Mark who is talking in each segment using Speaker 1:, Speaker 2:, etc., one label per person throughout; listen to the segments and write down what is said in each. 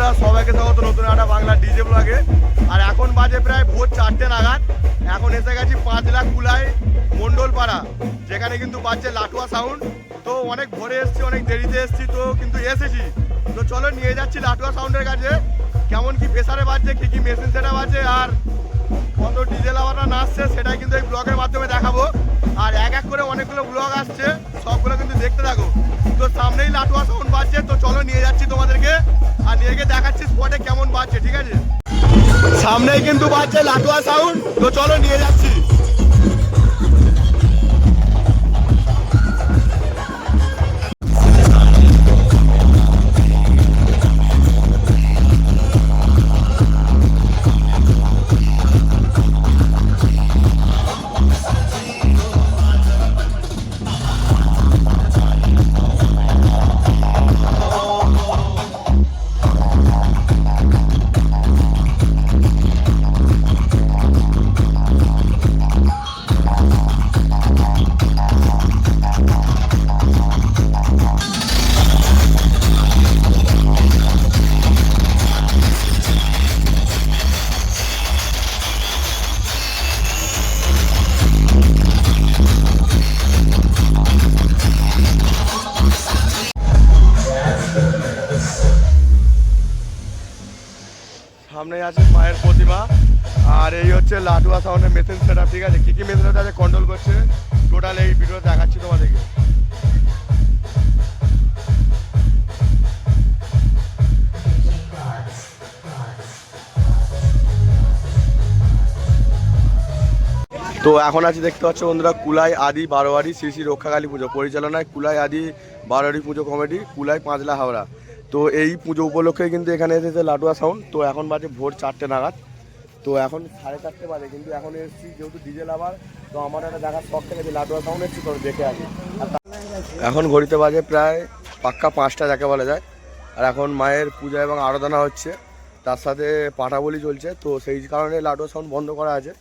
Speaker 1: বন্ধুরা, সবাইকে স্বাগত নতুন একটা বাংলা ডিজে ব্লগে। আর এখন বাজে প্রায় ভোর 4টে নাগাদ। এখন এসে গেছি 5 লাখ কুলাই মন্ডলপাড়া, যেখানে কিন্তু বাজছে লাটুয়া সাউন্ড। তো অনেক ভোরে এসেছি, অনেক দেরিতে এসেছি, তো কিন্তু এসেছি। তো চলো নিয়ে যাচ্ছি লাটুয়া সাউন্ডের কাছে, কেমন কি প্রেসারে বাজছে, কি কি মেশিন সেটা বাজছে, আর কত ডিজে লাভাররা নাচছে, সেটাই কিন্তু এই ব্লগের মাধ্যমে দেখাবো। আর এক এক করে অনেকগুলো ব্লগ আসছে, সবগুলো কিন্তু দেখতে থাকো। তো সামনেই লাটুয়া সাউন্ড বাজছে, তো চলো নিয়ে যাচ্ছি তোমাদেরকে, আর নিয়ে গিয়ে দেখাচ্ছি স্পটে কেমন বাজছে, ঠিক আছে? সামনেই কিন্তু বাজছে লাটুয়া সাউন্ড, তো চলো নিয়ে যাচ্ছি। সামনে আছে মায়ের প্রতিমা, আর এই হচ্ছে লাটুয়া সাউন্ডের মেশিন সেট আপ, ঠিক আছে? কি কি মেশিন আছে কন্ট্রোল করছে টোটাল এই ভিডিও দেখাচ্ছি তোমাদেরকে। তো এখন আছি দেখতে পাচ্ছ বন্ধুরা কুলাই আদি বারোয়ারি শ্রী শ্রী রক্ষাকালী পুজো পরিচালনায় কুলাই আদি বারোয়ারি পুজো কমিটি, কুলাই 5 লাখ হাওড়া। তো এই পুজো উপলক্ষে কিন্তু এখানে এসেছে লাটুয়া সাউন্ড। তো এখন বাজে ভোর 4টে নাগাদ, তো এখন 4:30 বাজে, কিন্তু এখন এসেছি যেহেতু ডিজে লাভার, তো আমার একটা দেখার শখ থেকে যে লাটুয়া সাউন্ড এসেছি, তো দেখে আসি। এখন ঘড়িতে বাজে প্রায় পাক্কা 5টা যাকে বলা যায়। আর এখন মায়ের পূজা এবং আরাধনা হচ্ছে, তার সাথে পাঠা বলি চলছে, তো সেই কারণে লাটুয়া সাউন্ড বন্ধ করা আছে।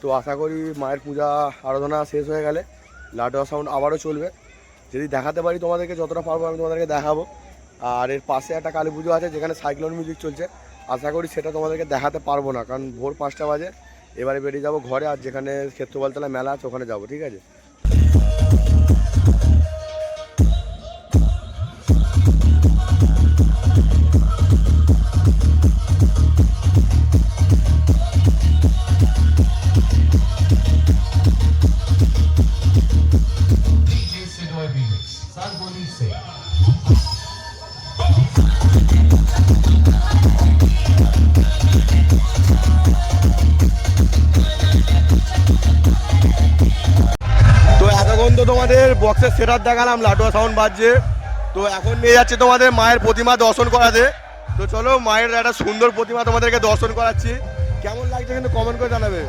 Speaker 1: তো আশা করি মায়ের পূজা আরাধনা শেষ হয়ে গেলে লাটুয়া সাউন্ড আবারও চলবে। যদি দেখাতে পারি তোমাদেরকে, যতটা পারবো আমি তোমাদেরকে দেখাবো। আর এর পাশে একটা কালী পুজো আছে যেখানে সাইক্লোন মিউজিক চলছে, আশা করি সেটা তোমাদেরকে দেখাতে পারবো না, কারণ ভোর 5টা বাজে। এবারে বেরিয়ে যাবো ঘরে, আর যেখানে ক্ষেত্রপালতলা মেলা আছে ওখানে যাবো, ঠিক আছে? তো তোমাদের বক্সের সেটআপ দেখালাম, লাটুয়া সাউন্ড বাজছে। তো এখন নিয়ে যাচ্ছে তোমাদের মায়ের প্রতিমা দর্শন করাতে। তো চলো মায়ের একটা সুন্দর প্রতিমা তোমাদেরকে দর্শন করাচ্ছি, কেমন লাগছে কিন্তু কমেন্ট করে জানাবে।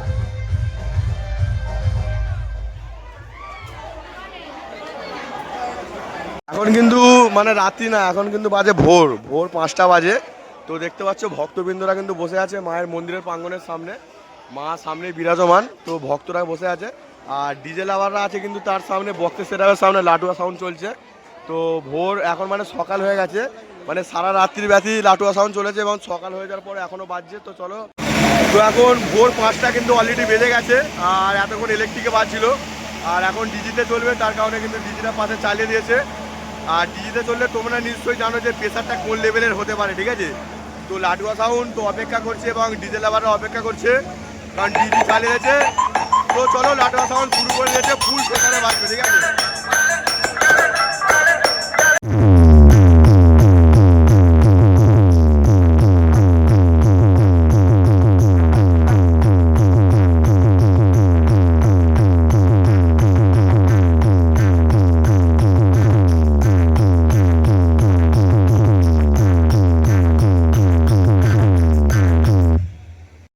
Speaker 1: এখন কিন্তু মানে রাত্রি না, এখন কিন্তু বাজে ভোর 5টা বাজে। তো দেখতে পাচ্ছ ভক্তবৃন্দরা কিন্তু বসে আছে মায়ের মন্দিরের প্রাঙ্গণের সামনে, মা সামনে বিরাজমান, তো ভক্তরা বসে আছে। আর ডিজে লাভাররা আছে কিন্তু তার সামনে, বক্সের সেটআপের সামনে লাটুয়া সাউন্ড চলছে। তো ভোর এখন মানে সকাল হয়ে গেছে, মানে সারা রাত্রি ব্যাপী লাটুয়া সাউন্ড চলেছে এবং সকাল হয়ে যাওয়ার পরে এখনও বাজছে। তো চলো, তো এখন ভোর 5টা কিন্তু অলরেডি বেজে গেছে, আর এতক্ষণ ইলেকট্রিকে বাজছিল, আর এখন ডিজিতে চলবে, তার কারণে কিন্তু ডিজিটা পাশে চালিয়ে দিয়েছে। আর ডিজিতে চললে তোমরা নিশ্চয়ই জানো যে প্রেসারটা কোন লেভেলের হতে পারে, ঠিক আছে? তো লাটুয়া সাউন্ড তো অপেক্ষা করছে এবং ডিজে লাভাররা অপেক্ষা করছে, কারণ ডিজি চালিয়ে দিয়েছে। তো চলো লাটুয়া সাউন্ড শুরু করে দিয়েছে, ফুল প্রেসারে বাজবে, ঠিক আছে?